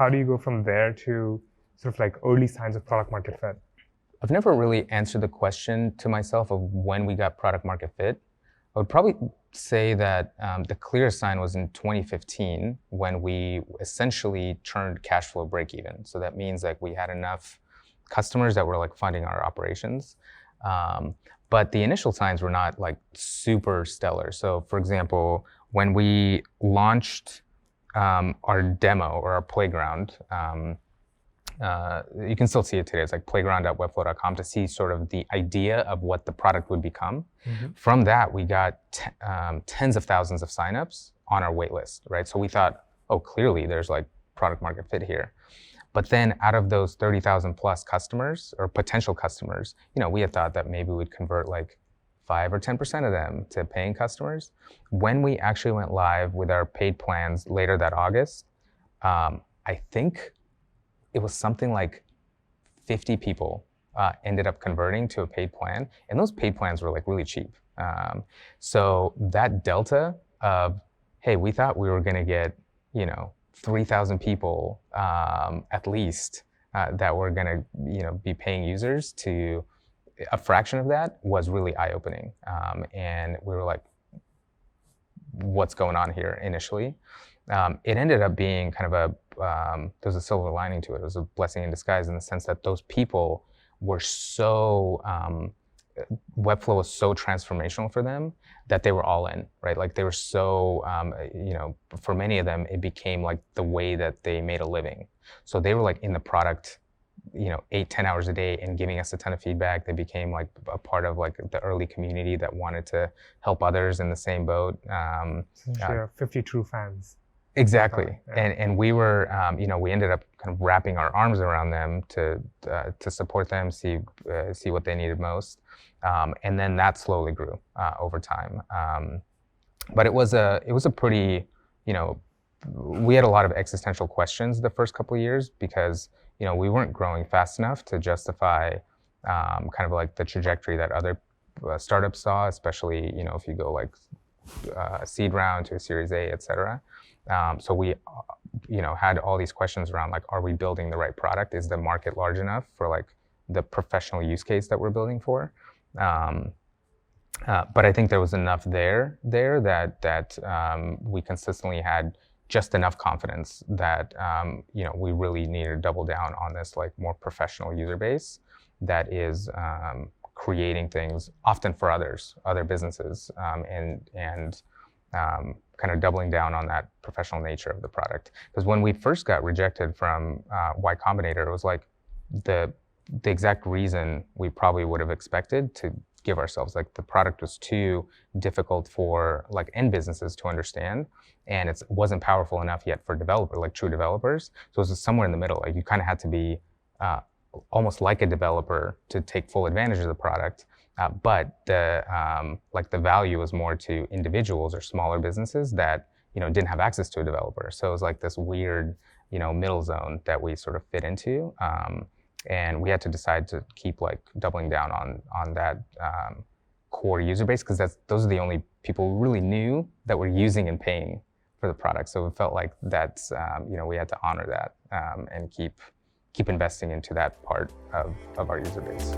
how do you go from there to sort of like early signs of product market fit? I've never really answered the question to myself of when we got product market fit. I would probably say that the clearest sign was in 2015 when we essentially turned cash flow break even. So that means like we had enough customers that were like funding our operations. But the initial signs were not like super stellar. So for example, when we launched our demo or our playground, you can still see it today. It's like playground.webflow.com to see sort of the idea of what the product would become. Mm-hmm. From that, we got tens of thousands of signups on our waitlist, right? So we thought, oh, clearly there's like product market fit here. But then out of those 30,000 plus customers or potential customers, we had thought that maybe we'd convert like 5 or 10% of them to paying customers. When we actually went live with our paid plans later that August, I think it was something like 50 people ended up converting to a paid plan. And those paid plans were like really cheap. So that delta of, hey, we thought we were gonna get, 3,000 people at least that were gonna, be paying users to a fraction of that was really eye-opening. And we were like, what's going on here initially? It ended up being kind of there's a silver lining to it. It was a blessing in disguise in the sense that those people were so, Webflow was so transformational for them that they were all in, right? Like they were so, for many of them, it became like the way that they made a living. So they were like in the product, 8-10 hours a day and giving us a ton of feedback. They became like a part of like the early community that wanted to help others in the same boat. 50 true fans. Exactly, yeah. And we were, we ended up kind of wrapping our arms around them to support them, see what they needed most, and then that slowly grew over time. But it was a pretty, we had a lot of existential questions the first couple of years because we weren't growing fast enough to justify kind of like the trajectory that other startups saw, especially if you go like a seed round to a Series A, et cetera. So we, had all these questions around like, are we building the right product? Is the market large enough for like the professional use case that we're building for? But I think there was enough there that we consistently had just enough confidence that we really needed to double down on this like more professional user base that is creating things often for other businesses, and kind of doubling down on that professional nature of the product. Because when we first got rejected from Y Combinator, it was like the exact reason we probably would have expected to give ourselves. Like the product was too difficult for like end businesses to understand, and it wasn't powerful enough yet for true developers. So it was somewhere in the middle. Like you kind of had to be almost like a developer to take full advantage of the product. But the value was more to individuals or smaller businesses that didn't have access to a developer. So it was like this weird middle zone that we sort of fit into, and we had to decide to keep like doubling down on that core user base because those are the only people who really knew that were using and paying for the product. So it felt like that's we had to honor that and keep investing into that part of our user base.